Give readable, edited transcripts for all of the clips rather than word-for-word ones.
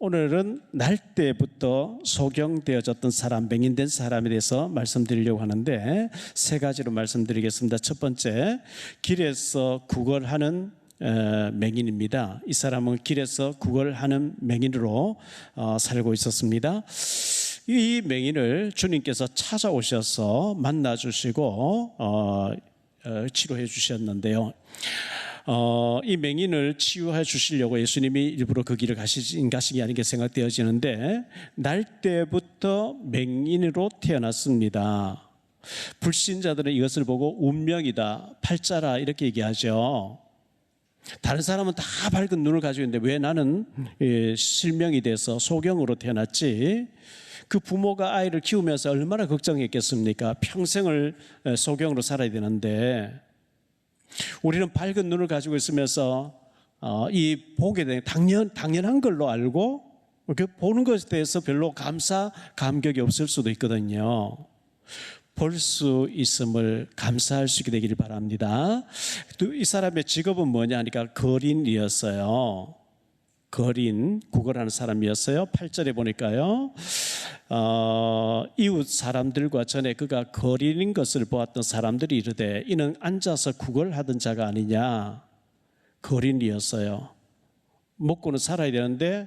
오늘은 날 때부터 소경되어졌던 사람, 맹인된 사람에 대해서 말씀드리려고 하는데 세 가지로 말씀드리겠습니다. 첫 번째, 길에서 구걸하는 맹인입니다. 이 사람은 길에서 구걸하는 맹인으로 살고 있었습니다. 이 맹인을 주님께서 찾아오셔서 만나주시고 치료해 주셨는데요. 이 맹인을 치유해 주시려고 예수님이 일부러 그 길을 가신 게 아닌가 생각되어지는데, 날 때부터 맹인으로 태어났습니다. 불신자들은 이것을 보고 운명이다, 팔자라 이렇게 얘기하죠. 다른 사람은 다 밝은 눈을 가지고 있는데 왜 나는 실명이 돼서 소경으로 태어났지? 그 부모가 아이를 키우면서 얼마나 걱정했겠습니까? 평생을 소경으로 살아야 되는데, 우리는 밝은 눈을 가지고 있으면서 이 보게 되는 당연한 걸로 알고 보는 것에 대해서 별로 감격이 없을 수도 있거든요. 볼 수 있음을 감사할 수 있게 되기를 바랍니다. 또 이 사람의 직업은 뭐냐 하니까 거린이었어요. 거린, 구걸하는 사람이었어요. 8절에 보니까요, 이웃 사람들과 전에 그가 거린인 것을 보았던 사람들이 이르되 이는 앉아서 구걸하던 자가 아니냐. 거린이었어요. 먹고는 살아야 되는데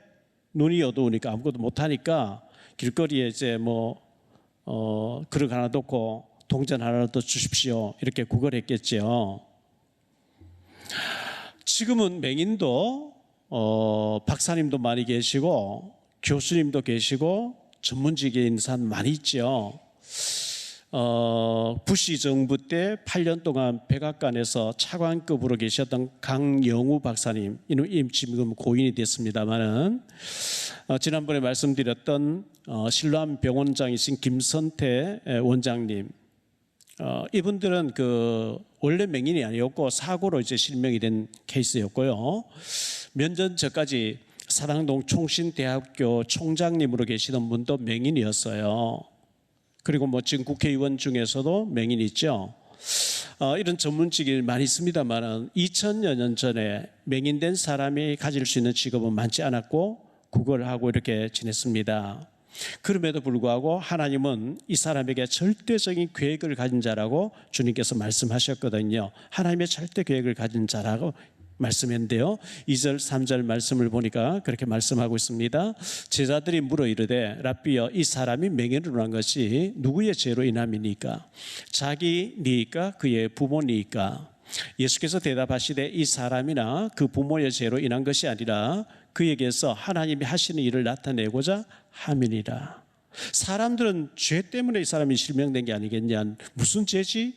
눈이 어두우니까 아무것도 못하니까 길거리에 이제 그릇 하나 놓고 동전 하나 더 주십시오 이렇게 구걸했겠죠. 지금은 맹인도 박사님도 많이 계시고 교수님도 계시고 전문직에 있는 사람 많이 있죠. 부시 정부 때 8년 동안 백악관에서 차관급으로 계셨던 강영우 박사님, 이는 지금 고인이 됐습니다만은, 지난번에 말씀드렸던 신로암 병원장이신 김선태 원장님, 이분들은 원래 맹인이 아니었고 사고로 이제 실명이 된 케이스였고요. 몇 년 전까지 사당동 총신대학교 총장님으로 계시던 분도 맹인이었어요. 그리고 지금 국회의원 중에서도 맹인이 있죠. 이런 전문직이 많이 있습니다만 2000여 년 전에 맹인된 사람이 가질 수 있는 직업은 많지 않았고 구걸하고 이렇게 지냈습니다. 그럼에도 불구하고 하나님은 이 사람에게 절대적인 계획을 가진 자라고 주님께서 말씀하셨거든요. 하나님의 절대 계획을 가진 자라고 말씀했는데요, 2절 3절 말씀을 보니까 그렇게 말씀하고 있습니다. 제자들이 물어 이르되 랍비여, 이 사람이 맹인으로 난 것이 누구의 죄로 인함이니까? 자기니까 그의 부모니까? 예수께서 대답하시되 이 사람이나 그 부모의 죄로 인한 것이 아니라 그에게서 하나님이 하시는 일을 나타내고자 함이니라. 사람들은 죄 때문에 이 사람이 실명된 게 아니겠냐? 무슨 죄지?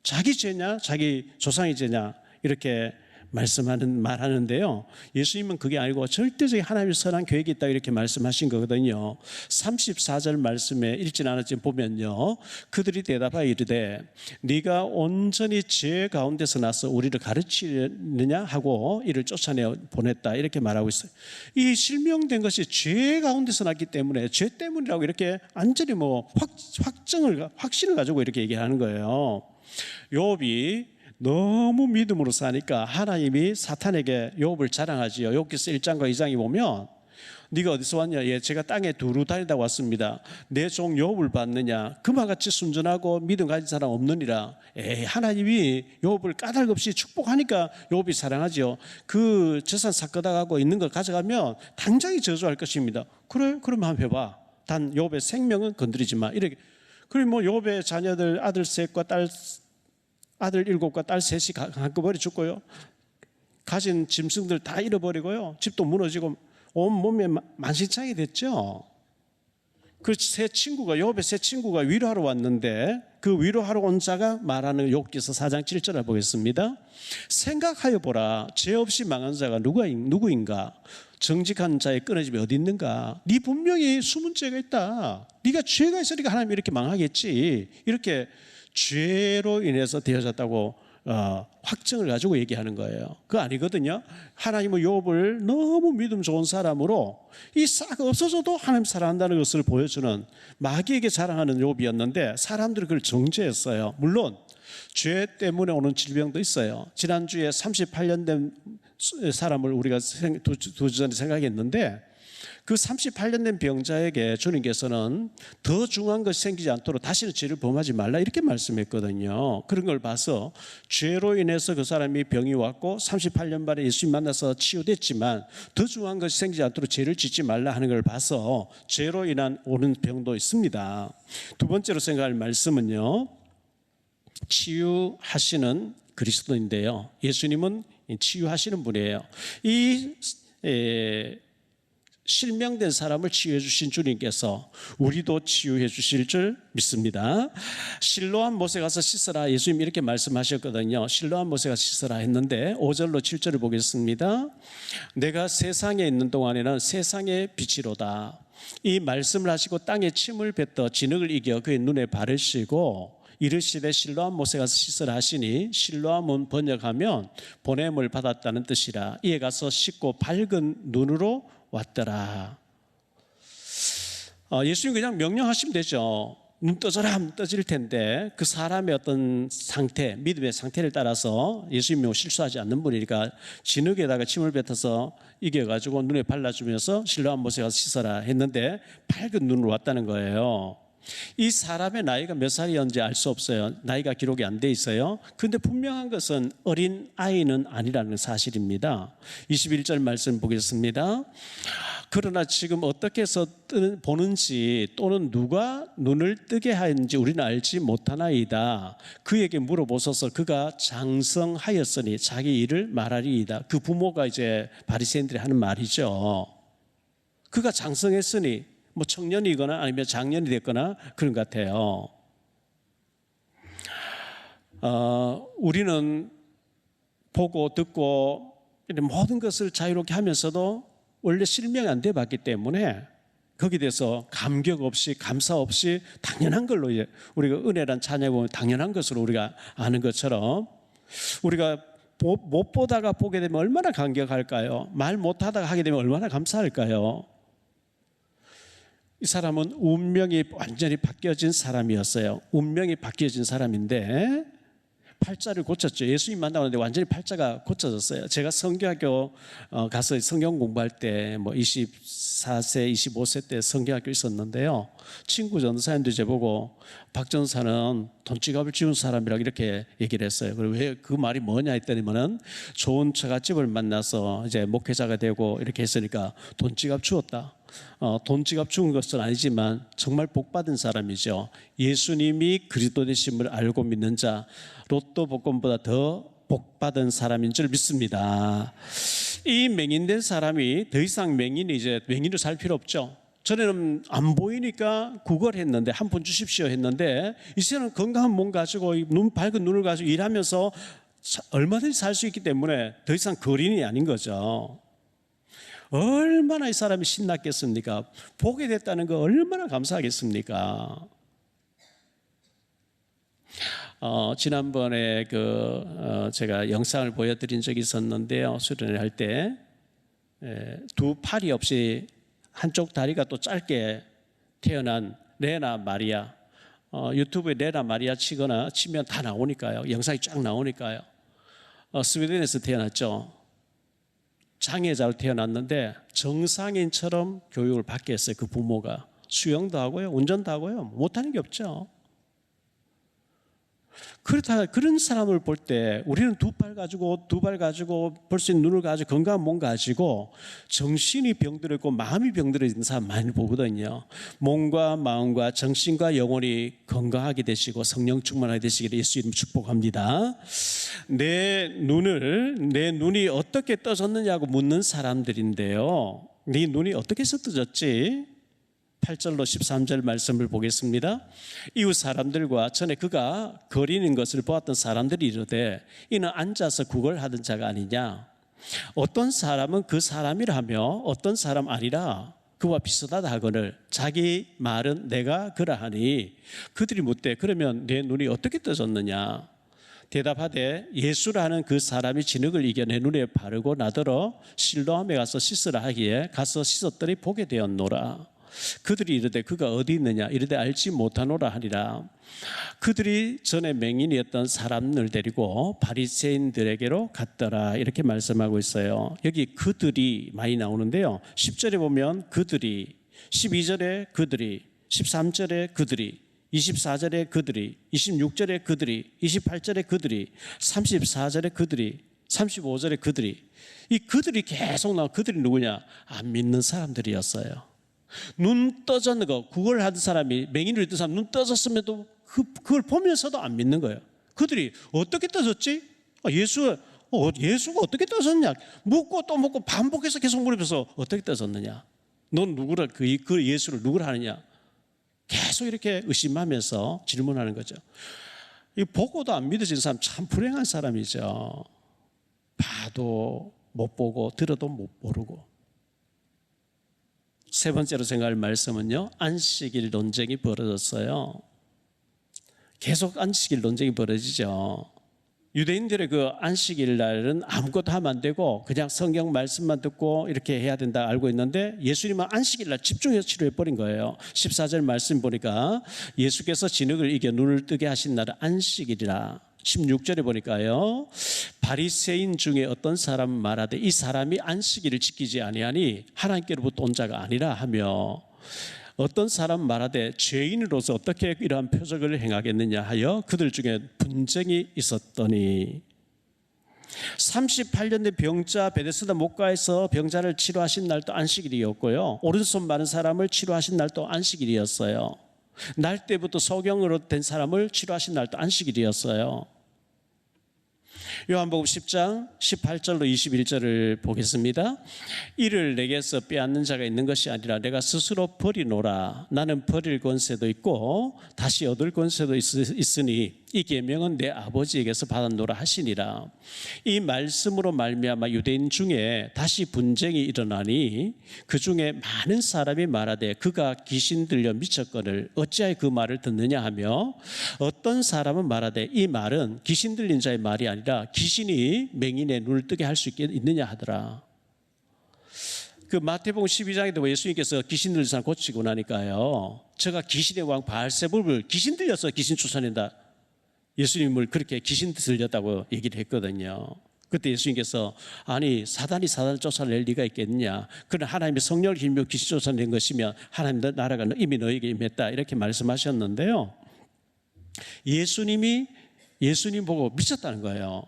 자기 죄냐? 자기 조상의 죄냐? 이렇게 말하는데요, 예수님은 그게 아니고 절대적인 하나님의 선한 계획이 있다 이렇게 말씀하신 거거든요. 34절 말씀에 읽진 않았지만 보면요, 그들이 대답하여 이르되 네가 온전히 죄 가운데서 나서 우리를 가르치느냐 하고 이를 쫓아내 보냈다 이렇게 말하고 있어요. 이 실명된 것이 죄 가운데서 났기 때문에 죄 때문이라고 이렇게 완전히 확신을 가지고 이렇게 얘기하는 거예요. 욥이 너무 믿음으로 사니까 하나님이 사탄에게 욥을 자랑하지요. 욥기서 1장과 2장에 보면 네가 어디서 왔냐? 예, 제가 땅에 두루 다니다 왔습니다. 내 종 욥을 봤느냐? 그와 같이 순전하고 믿음 가진 사람 없느니라. 하나님이 욥을 까닭없이 축복하니까 욥이 사랑하지요. 그 재산 삭거당하고 있는 걸 가져가면 당장이 저주할 것입니다. 그래? 그러면 한번 해봐. 단 욥의 생명은 건드리지 마. 이렇게. 그리고 욥의 자녀들 아들 셋과 아들 7과 딸 3이 한꺼번에 죽고요, 가진 짐승들 다 잃어버리고요, 집도 무너지고 온 몸에 만신창이 됐죠. 그 욥의 세 친구가 위로하러 왔는데 그 위로하러 온 자가 말하는 욥기서 4장 7절을 보겠습니다. 생각하여 보라, 죄 없이 망한 자가 누구인가? 정직한 자의 끊어짐이 어디 있는가? 네 분명히 숨은 죄가 있다. 네가 죄가 있으니까 하나님이 이렇게 망하겠지. 이렇게 죄로 인해서 되어졌다고 확증을 가지고 얘기하는 거예요. 그거 아니거든요. 하나님은 욥을 너무 믿음 좋은 사람으로 이 싹 없어져도 하나님 사랑한다는 것을 보여주는 마귀에게 자랑하는 욥이었는데 사람들이 그걸 정죄했어요. 물론 죄 때문에 오는 질병도 있어요. 지난주에 38년 된 사람을 우리가 두 주 전에 생각했는데 그 38년 된 병자에게 주님께서는 더 중요한 것이 생기지 않도록 다시는 죄를 범하지 말라 이렇게 말씀했거든요. 그런 걸 봐서 죄로 인해서 그 사람이 병이 왔고 38년 만에 예수님 만나서 치유됐지만 더 중요한 것이 생기지 않도록 죄를 짓지 말라 하는 걸 봐서 죄로 인한 오는 병도 있습니다. 두 번째로 생각할 말씀은요, 치유하시는 그리스도인데요, 예수님은 치유하시는 분이에요. 이 실명된 사람을 치유해 주신 주님께서 우리도 치유해 주실 줄 믿습니다. 실로암 못에 가서 씻어라, 예수님 이렇게 말씀하셨거든요. 실로암 못에 가서 씻어라 했는데 5절로 7절을 보겠습니다. 내가 세상에 있는 동안에는 세상의 빛이로다. 이 말씀을 하시고 땅에 침을 뱉어 진흙을 이겨 그의 눈에 바르시고 이르시되 실로암 못에 가서 씻으라 하시니, 실로암은 번역하면 보냄을 받았다는 뜻이라. 이에 가서 씻고 밝은 눈으로 왔더라. 예수님 그냥 명령하시면 되죠. 눈 떠져라 하면 떠질 텐데 그 사람의 어떤 상태, 믿음의 상태를 따라서, 예수님이 실수하지 않는 분이니까 진흙에다가 침을 뱉어서 이겨가지고 눈에 발라주면서 실로암 못에 가서 씻어라 했는데 밝은 눈으로 왔다는 거예요. 이 사람의 나이가 몇 살이었는지 알 수 없어요. 나이가 기록이 안 돼 있어요. 그런데 분명한 것은 어린 아이는 아니라는 사실입니다. 21절 말씀 보겠습니다. 그러나 지금 어떻게 해서 보는지 또는 누가 눈을 뜨게 하였는지 우리는 알지 못하나이다. 그에게 물어보소서. 그가 장성하였으니 자기 일을 말하리이다. 그 부모가 이제 바리새인들이 하는 말이죠. 그가 장성했으니 뭐 청년이거나 아니면 장년이 됐거나 그런 것 같아요. 우리는 보고 듣고 모든 것을 자유롭게 하면서도 원래 실명이 안 돼 봤기 때문에 거기에 대해서 감격 없이 감사 없이 당연한 걸로, 우리가 은혜란 찬양을 보면 당연한 것으로 우리가 아는 것처럼, 우리가 못 보다가 보게 되면 얼마나 감격할까요? 말 못하다가 하게 되면 얼마나 감사할까요? 이 사람은 운명이 완전히 바뀌어진 사람이었어요. 운명이 바뀌어진 사람인데 팔자를 고쳤죠. 예수님 만나는데 완전히 팔자가 고쳐졌어요. 제가 성경학교 가서 성경 공부할 때 뭐 24세, 25세 때 성경학교 있었는데요. 친구 전도사님도 저보고 박 전도사는 돈지갑을 지운 사람이라고 이렇게 얘기를 했어요. 그리고 왜 그 말이 뭐냐 했더니만은 좋은 처갓집을 만나서 이제 목회자가 되고 이렇게 했으니까 돈지갑 주었다. 돈지갑 주은 것은 아니지만 정말 복받은 사람이죠. 예수님이 그리스도 되심을 알고 믿는 자, 로또 복권보다 더 복받은 사람인 줄 믿습니다. 이 맹인된 사람이 더 이상 이제 맹인으로 살 필요 없죠. 전에는 안 보이니까 구걸했는데 한 푼 주십시오 했는데 이제는 건강한 몸 가지고 밝은 눈을 가지고 일하면서 얼마든지 살 수 있기 때문에 더 이상 거린이 아닌 거죠. 얼마나 이 사람이 신났겠습니까? 보게 됐다는 거 얼마나 감사하겠습니까? 지난번에 제가 영상을 보여드린 적이 있었는데요. 수련회 할 때 두 팔이 없이 한쪽 다리가 또 짧게 태어난 레나 마리아, 유튜브에 레나 마리아 치면 다 나오니까요. 영상이 쫙 나오니까요. 스웨덴에서 태어났죠. 장애자로 태어났는데 정상인처럼 교육을 받게 했어요. 그 부모가 수영도 하고요, 운전도 하고요, 못하는 게 없죠. 그런 사람을 볼 때 우리는 두 발 가지고 볼 수 있는 눈을 가지고 건강한 몸 가지고 정신이 병들어 있고 마음이 병들어 있는 사람 많이 보거든요. 몸과 마음과 정신과 영혼이 건강하게 되시고 성령 충만하게 되시기를 예수 이름 축복합니다. 내 눈이 어떻게 떠졌느냐고 묻는 사람들인데요. 네 눈이 어떻게 해서 떠졌지? 8절로 13절 말씀을 보겠습니다. 이웃 사람들과 전에 그가 거리는 것을 보았던 사람들이 이르되 이는 앉아서 구걸하던 자가 아니냐. 어떤 사람은 그 사람이라 하며 어떤 사람 아니라 그와 비슷하다 하거늘 자기 말은 내가 그러하니 그들이 묻되 그러면 내 눈이 어떻게 떠졌느냐. 대답하되 예수라는 그 사람이 진흙을 이겨 내 눈에 바르고 나더러 실로암에 가서 씻으라 하기에 가서 씻었더니 보게 되었노라. 그들이 이르되 그가 어디 있느냐 이르되 알지 못하노라 하니라. 그들이 전에 맹인이었던 사람을 데리고 바리새인들에게로 갔더라. 이렇게 말씀하고 있어요. 여기 그들이 많이 나오는데요, 10절에 보면 그들이, 12절에 그들이, 13절에 그들이, 24절에 그들이, 26절에 그들이, 28절에 그들이, 34절에 그들이, 35절에 그들이, 이 그들이 계속 나와. 그들이 누구냐? 안 믿는 사람들이었어요. 눈 떠졌는 거, 그걸 하던 사람이, 맹인을 했던 사람 눈 떠졌음에도 그걸 보면서도 안 믿는 거예요. 그들이 어떻게 떠졌지? 예수가 어떻게 떠졌냐? 묻고 또 묻고 반복해서 계속 물으면서 어떻게 떠졌느냐? 넌 누구를, 그 예수를 누구를 하느냐? 계속 이렇게 의심하면서 질문하는 거죠. 이 보고도 안 믿어지는 사람 참 불행한 사람이죠. 봐도 못 보고 들어도 못 모르고. 세 번째로 생각할 말씀은요, 안식일 논쟁이 벌어졌어요. 계속 안식일 논쟁이 벌어지죠. 유대인들의 그 안식일 날은 아무것도 하면 안 되고 그냥 성경 말씀만 듣고 이렇게 해야 된다 알고 있는데, 예수님은 안식일 날 집중해서 치료해 버린 거예요. 14절 말씀 보니까 예수께서 진흙을 이겨 눈을 뜨게 하신 날은 안식일이라. 16절에 보니까요, 바리새인 중에 어떤 사람은 말하되 이 사람이 안식일을 지키지 아니하니 하나님께로부터 온 자가 아니라 하며, 어떤 사람 말하되 죄인으로서 어떻게 이러한 표적을 행하겠느냐 하여 그들 중에 분쟁이 있었더니, 38년 된 병자 베데스다 목가에서 병자를 치료하신 날도 안식일이었고요, 오른손 마른 사람을 치료하신 날도 안식일이었어요. 날 때부터 소경으로 된 사람을 치료하신 날도 안식일이었어요. 요한복음 10장 18절로 21절을 보겠습니다. 이를 내게서 빼앗는 자가 있는 것이 아니라 내가 스스로 버리노라. 나는 버릴 권세도 있고 다시 얻을 권세도 있으니 이 계명은 내 아버지에게서 받았노라 하시니라. 이 말씀으로 말미암아 유대인 중에 다시 분쟁이 일어나니 그 중에 많은 사람이 말하되 그가 귀신 들려 미쳤거늘 어찌하여 그 말을 듣느냐 하며, 어떤 사람은 말하되 이 말은 귀신 들린 자의 말이 아니라 귀신이 맹인의 눈을 뜨게 할 수 있느냐 하더라. 그 마태복음 12장에도 예수님께서 귀신 들린 사람 고치고 나니까요, 저가 귀신의 왕 바알세불을 귀신 들려서 귀신 쫓아낸다, 예수님을 그렇게 귀신 들렸다고 얘기를 했거든요. 그때 예수님께서 아니 사단이 사단을 쫓아낼 리가 있겠느냐, 그는 하나님의 성령을 힘입어 귀신 쫓아낸 것이면 하나님의 나라가 이미 너에게 임했다, 이렇게 말씀하셨는데요, 예수님 보고 미쳤다는 거예요.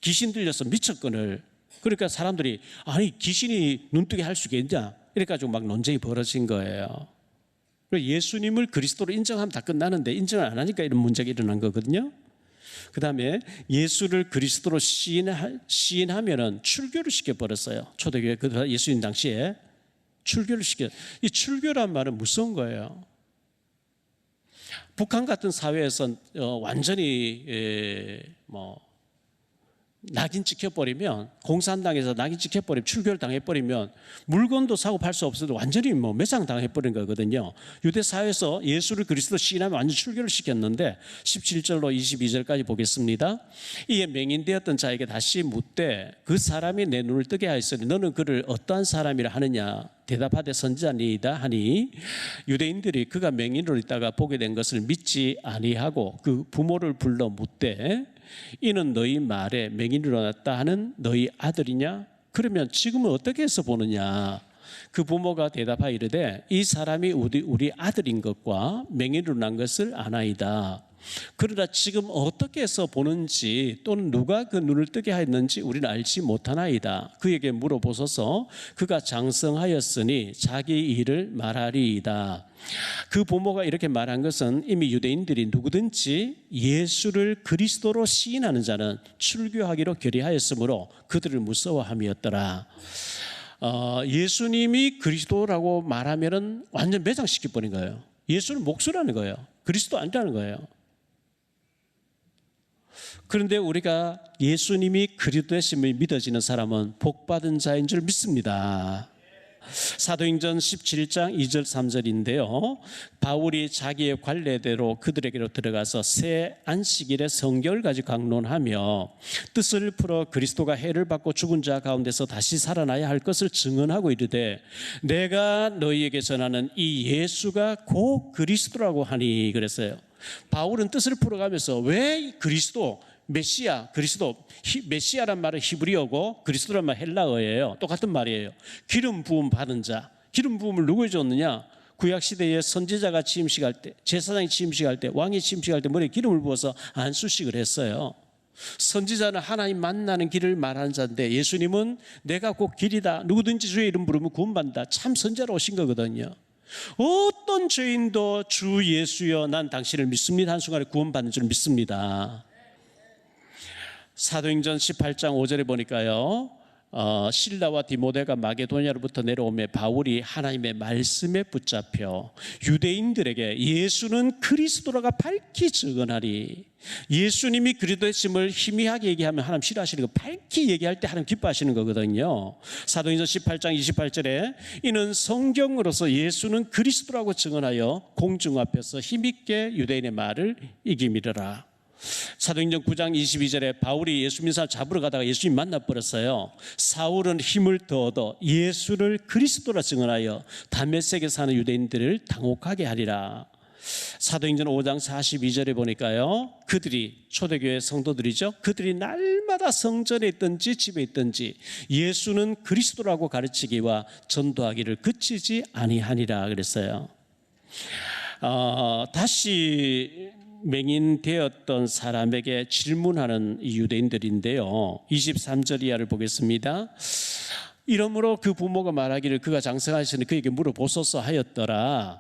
귀신 들려서 미쳤거늘. 그러니까 사람들이 아니 귀신이 눈뜨게 할 수 있겠냐, 이래가지고 막 논쟁이 벌어진 거예요. 예수님을 그리스도로 인정하면 다 끝나는데 인정을 안 하니까 이런 문제가 일어난 거거든요. 그 다음에 예수를 그리스도로 시인하면은 출교를 시켜버렸어요. 초대교회 예수님 당시에 출교를 시켜. 이 출교란 말은 무서운 거예요. 북한 같은 사회에서 완전히 낙인 찍혀버리면, 공산당에서 낙인 찍혀버리면, 출교를 당해버리면 물건도 사고 팔 수 없어도 완전히 매장 당해버린 거거든요. 유대 사회에서 예수를 그리스도 시인하면 완전 출교를 시켰는데 17절로 22절까지 보겠습니다. 이에 맹인되었던 자에게 다시 묻되 그 사람이 내 눈을 뜨게 하였으니 너는 그를 어떠한 사람이라 하느냐, 대답하되 선지자니이다 하니, 유대인들이 그가 맹인으로 있다가 보게 된 것을 믿지 아니하고 그 부모를 불러 묻되 이는 너희 말에 맹인으로 났다 하는 너희 아들이냐? 그러면 지금은 어떻게 해서 보느냐? 그 부모가 대답하여 이르되 이 사람이 우리 아들인 것과 맹인으로 난 것을 아나이다. 그러나 지금 어떻게 해서 보는지 또는 누가 그 눈을 뜨게 하였는지 우리는 알지 못하나이다. 그에게 물어보소서. 그가 장성하였으니 자기 일을 말하리이다. 그 부모가 이렇게 말한 것은 이미 유대인들이 누구든지 예수를 그리스도로 시인하는 자는 출교하기로 결의하였으므로 그들을 무서워함이었더라. 예수님이 그리스도라고 말하면은 완전 매장시켜버린 거예요. 예수는 목수라는 거예요. 그리스도 아니라는 거예요. 그런데 우리가 예수님이 그리스도심을 믿어지는 사람은 복받은 자인 줄 믿습니다. 사도행전 17장 2절 3절인데요. 바울이 자기의 관례대로 그들에게로 들어가서 새 안식일에 성경을 가지고 강론하며 뜻을 풀어 그리스도가 해를 받고 죽은 자 가운데서 다시 살아나야 할 것을 증언하고 이르되 내가 너희에게 전하는 이 예수가 곧 그리스도라고 하니 그랬어요. 바울은 뜻을 풀어가면서 왜 그리스도, 메시아, 그리스도, 메시아란 말은 히브리어고 그리스도란 말은 헬라어예요. 똑같은 말이에요. 기름 부음 받은 자. 기름 부음을 누구에 줬느냐? 구약시대에 선지자가 취임식할 때, 제사장이 취임식할 때, 왕이 취임식할 때 머리에 기름을 부어서 안수식을 했어요. 선지자는 하나님 만나는 길을 말하는 자인데 예수님은 내가 곧 길이다. 누구든지 주의 이름 부르면 구원받는다. 참 선지자로 오신 거거든요. 어떤 죄인도 주 예수여 난 당신을 믿습니다 한 순간에 구원받는 줄 믿습니다. 사도행전 18장 5절에 보니까요, 실라와 디모데가 마게도냐로부터 내려오매 바울이 하나님의 말씀에 붙잡혀 유대인들에게 예수는 그리스도라가 밝히 증언하리. 예수님이 그리스도이심을 희미하게 얘기하면 하나님 싫어하시는 거, 밝히 얘기할 때 하나님 기뻐하시는 거거든요. 사도행전 18장 28절에 이는 성경으로서 예수는 그리스도라고 증언하여 공중 앞에서 힘있게 유대인의 말을 이기미르라. 사도행전 9장 22절에 바울이 예수 믿는 사람 잡으러 가다가 예수님 만나버렸어요. 사울은 힘을 더 얻어 예수를 그리스도라 증언하여 다메섹에 사는 유대인들을 당혹하게 하리라. 사도행전 5장 42절에 보니까요, 그들이 초대교회 성도들이죠. 그들이 날마다 성전에 있든지 집에 있든지 예수는 그리스도라고 가르치기와 전도하기를 그치지 아니하니라 그랬어요. 다시 맹인되었던 사람에게 질문하는 유대인들인데요. 23절 이하를 보겠습니다. 이러므로 그 부모가 말하기를 그가 장성하시니 그에게 물어보소서 하였더라.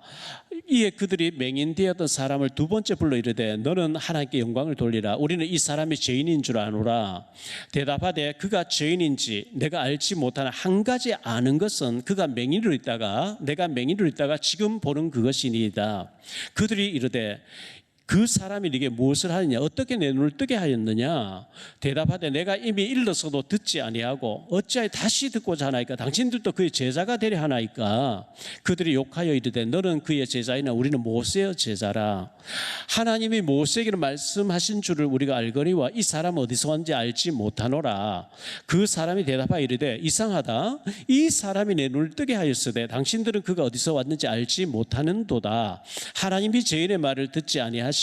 이에 그들이 맹인되었던 사람을 두 번째 불러 이르되 너는 하나님께 영광을 돌리라. 우리는 이 사람이 죄인인 줄 아노라. 대답하되 그가 죄인인지 내가 알지 못하나 한 가지 아는 것은 그가 맹인으로 있다가 내가 맹인으로 있다가 지금 보는 그것이니이다. 그들이 이르되 그 사람이 네게 무엇을 하느냐? 어떻게 내 눈을 뜨게 하였느냐? 대답하되 내가 이미 일러서도 듣지 아니하고 어찌하여 다시 듣고자 하나이까? 당신들도 그의 제자가 되려 하나이까? 그들이 욕하여 이르되 너는 그의 제자이나 우리는 모세의 제자라. 하나님이 모세에게 말씀하신 줄을 우리가 알거니와 이 사람은 어디서 왔는지 알지 못하노라. 그 사람이 대답하여 이르되 이상하다. 이 사람이 내 눈을 뜨게 하였으되 당신들은 그가 어디서 왔는지 알지 못하는도다. 하나님이 죄인의 말을 듣지 아니하시고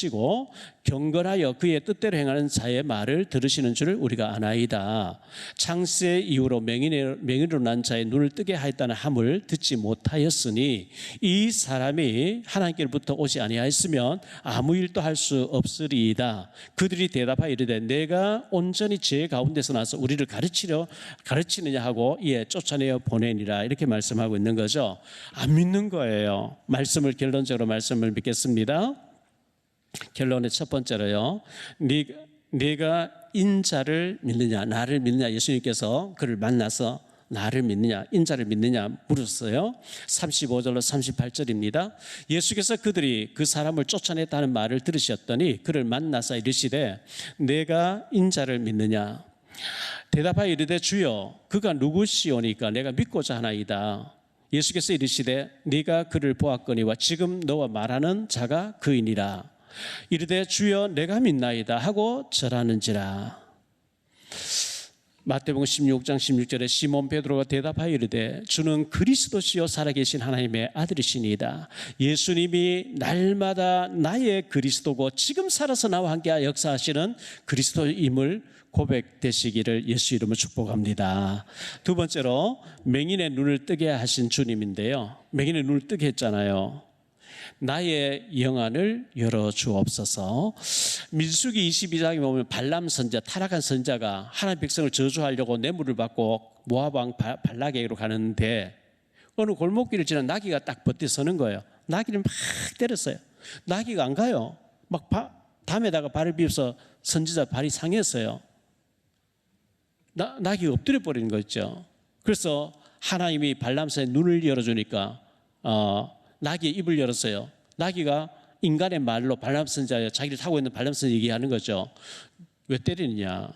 경건하여 그의 뜻대로 행하는 자의 말을 들으시는 줄을 우리가 아나이다. 창세 이후로 맹인으로 난 자의 눈을 뜨게 하였다는 함을 듣지 못하였으니 이 사람이 하나님께로부터 오지 아니하였으면 아무 일도 할 수 없으리이다. 그들이 대답하여 이르되 내가 온전히 죄 가운데서 나서 우리를 가르치느냐 하고 이에 쫓아내어 보내니라. 이렇게 말씀하고 있는 거죠. 안 믿는 거예요. 결론적으로 말씀을 믿겠습니다. 결론의 첫 번째로요, 네가 인자를 믿느냐 나를 믿느냐. 예수님께서 그를 만나서 나를 믿느냐 인자를 믿느냐 물었어요. 35절로 38절입니다. 예수께서 그들이 그 사람을 쫓아냈다는 말을 들으셨더니 그를 만나서 이르시되 내가 인자를 믿느냐. 대답하여 이르되 주여 그가 누구시오니까 내가 믿고자 하나이다. 예수께서 이르시되 네가 그를 보았거니와 지금 너와 말하는 자가 그이니라. 이르되 주여 내가 믿나이다 하고 절하는지라. 마태복음 16장 16절에 시몬 베드로가 대답하여 이르되 주는 그리스도시요 살아계신 하나님의 아들이시니이다. 예수님이 날마다 나의 그리스도고 지금 살아서 나와 함께 역사하시는 그리스도임을 고백되시기를 예수 이름으로 축복합니다. 두 번째로 맹인의 눈을 뜨게 하신 주님인데요, 맹인의 눈을 뜨게 했잖아요. 나의 영안을 열어주옵소서. 민수기 22장에 보면 발람 선지자, 타락한 선지자가 하나님 백성을 저주하려고 뇌물을 받고 모압 왕 발락에게로 가는데 어느 골목길을 지나 나귀가 딱 버텨서는 거예요. 나귀를 막 때렸어요. 나귀가 안 가요. 막 담에다가 발을 비벼서 선지자 발이 상했어요. 나귀가 엎드려 버리는 거 있죠. 그래서 하나님이 발람선의 눈을 열어주니까 나귀의 입을 열었어요. 나귀가 인간의 말로 발람 선지자, 자기를 타고 있는 발람 선지자 얘기하는 거죠. 왜 때리느냐?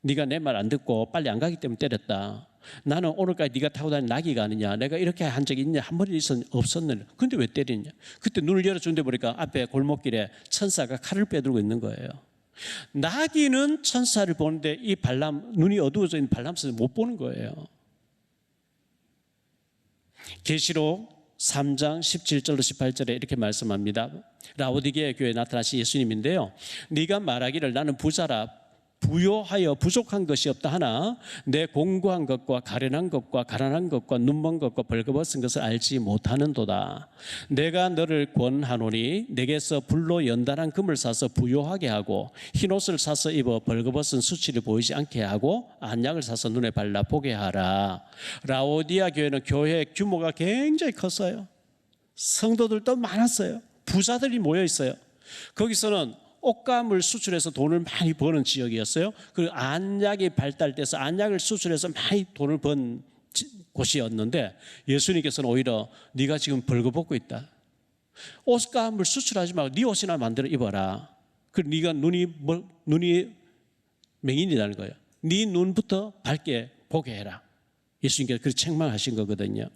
네가 내 말 안 듣고 빨리 안 가기 때문에 때렸다. 나는 오늘까지 네가 타고 다니는 낙이가 아니냐. 내가 이렇게 한 적이 있냐. 한 번이 없었느냐. 근데 왜 때리냐. 그때 눈을 열어준데 보니까 앞에 골목길에 천사가 칼을 빼들고 있는 거예요. 낙이는 천사를 보는데 이 발람, 눈이 어두워져 있는 발람 속에서 못 보는 거예요. 계시록 3장 17절로 18절에 이렇게 말씀합니다. 라오디게아 교회에 나타나신 예수님인데요. 네가 말하기를 나는 부자라 부요하여 부족한 것이 없다 하나 내 공고한 것과 가련한 것과 가난한 것과 눈먼 것과 벌거벗은 것을 알지 못하는도다. 내가 너를 권하노니 내게서 불로 연단한 금을 사서 부요하게 하고 흰옷을 사서 입어 벌거벗은 수치를 보이지 않게 하고 안약을 사서 눈에 발라 보게 하라. 라오디아 교회는 교회 규모가 굉장히 컸어요. 성도들도 많았어요. 부자들이 모여 있어요. 거기서는 옷감을 수출해서 돈을 많이 버는 지역이었어요. 그리고 안약이 발달돼서 안약을 수출해서 많이 돈을 번 곳이었는데 예수님께서는 오히려 네가 지금 벌거벗고 있다. 옷감을 수출하지 말고 네 옷이나 만들어 입어라. 그리고 네가 눈이 맹인이라는 거예요. 네 눈부터 밝게 보게 해라. 예수님께서 그렇게 책망하신 거거든요.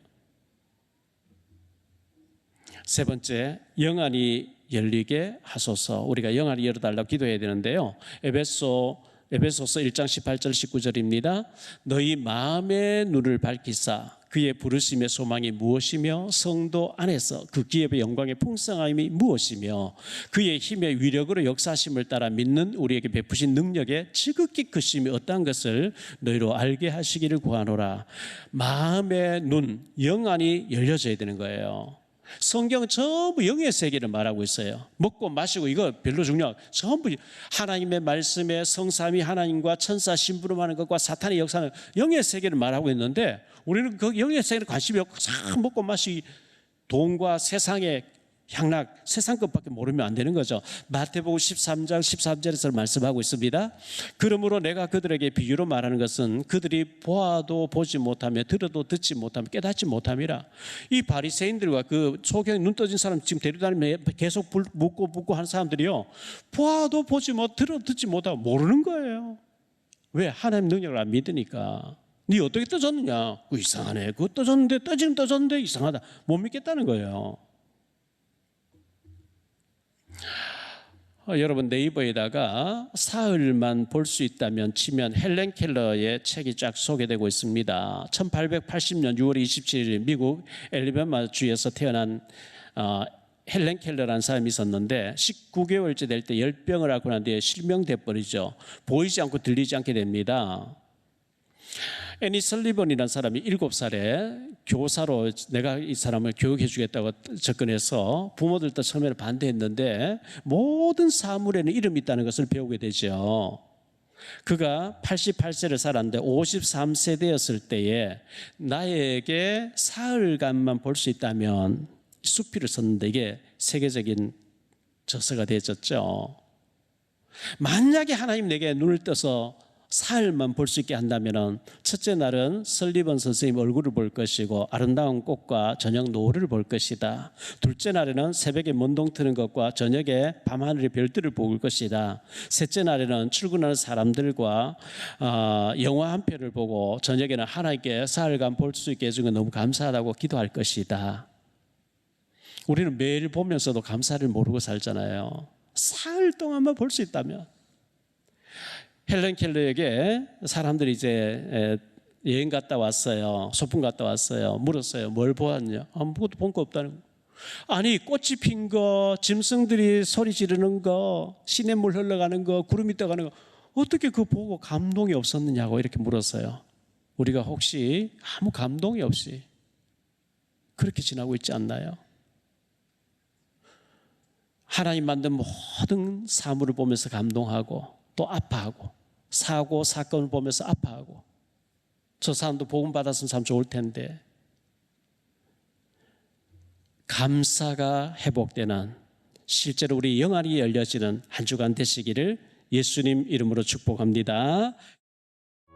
세 번째, 영안이 열리게 하소서. 우리가 영안이 열어달라고 기도해야 되는데요. 에베소서 1장 18절 19절입니다. 너희 마음의 눈을 밝히사 그의 부르심의 소망이 무엇이며 성도 안에서 그 기업의 영광의 풍성함이 무엇이며 그의 힘의 위력으로 역사하심을 따라 믿는 우리에게 베푸신 능력의 지극히 크심이 어떠한 것을 너희로 알게 하시기를 구하노라. 마음의 눈, 영안이 열려져야 되는 거예요. 성경은 전부 영의 세계를 말하고 있어요. 먹고 마시고 이거 별로 중요하고 전부 하나님의 말씀에 성삼위 하나님과 천사 심부름하는 것과 사탄의 역사는 영의 세계를 말하고 있는데 우리는 그 영의 세계에 관심이 없고 참 먹고 마시기 돈과 세상의 향락, 세상 것밖에 모르면 안 되는 거죠. 마태복음 13장 13절에서 말씀하고 있습니다. 그러므로 내가 그들에게 비유로 말하는 것은 그들이 보아도 보지 못하며 들어도 듣지 못하며 깨닫지 못함이라. 이 바리새인들과 그 소경이 눈 떠진 사람 지금 데려다니며 계속 묻고 하는 사람들이요, 보아도 보지 못, 들어도 듣지 못하고 모르는 거예요. 왜? 하나님 능력을 안 믿으니까. 네 어떻게 떠졌느냐? 이상하네. 그거 떠졌는데 떠지긴 떠졌는데 이상하다. 못 믿겠다는 거예요. 여러분 네이버에다가 사흘만 볼 수 있다면 치면 헬렌 켈러의 책이 쫙 소개되고 있습니다. 1880년 6월 27일 미국 엘리베마 주에서 태어난 헬렌 켈러라는 사람이 있었는데 19개월째 될 때 열병을 앓고 난 뒤에 실명돼 버리죠. 보이지 않고 들리지 않게 됩니다. 애니 설리번이라는 사람이 7살에 교사로 내가 이 사람을 교육해 주겠다고 접근해서 부모들도 처음에는 반대했는데 모든 사물에는 이름이 있다는 것을 배우게 되죠. 그가 88세를 살았는데 53세 되었을 때에 나에게 사흘간만 볼 수 있다면 수필을 썼는데 이게 세계적인 저서가 되어졌죠. 만약에 하나님 내게 눈을 떠서 사흘만 볼 수 있게 한다면 첫째 날은 설리번 선생님 얼굴을 볼 것이고 아름다운 꽃과 저녁 노을을 볼 것이다. 둘째 날에는 새벽에 먼동 트는 것과 저녁에 밤하늘의 별들을 볼 것이다. 셋째 날에는 출근하는 사람들과 영화 한 편을 보고 저녁에는 하나님께 사흘간 볼 수 있게 해준 건 너무 감사하다고 기도할 것이다. 우리는 매일 보면서도 감사를 모르고 살잖아요. 사흘 동안만 볼 수 있다면. 헬렌 켈러에게 사람들이 이제 여행 갔다 왔어요. 소풍 갔다 왔어요. 물었어요. 뭘 보았냐? 아무것도 본 거 없다는 거. 아니 꽃이 핀 거, 짐승들이 소리 지르는 거, 시냇물 흘러가는 거, 구름이 떠가는 거 어떻게 그거 보고 감동이 없었느냐고 이렇게 물었어요. 우리가 혹시 아무 감동이 없이 그렇게 지나고 있지 않나요? 하나님 만든 모든 사물을 보면서 감동하고 또 아파하고 사고 사건을 보면서 아파하고 저 사람도 복음 받았으면 참 좋을 텐데 감사가 회복되는 실제로 우리 영안이 열려지는 한 주간 되시기를 예수님 이름으로 축복합니다.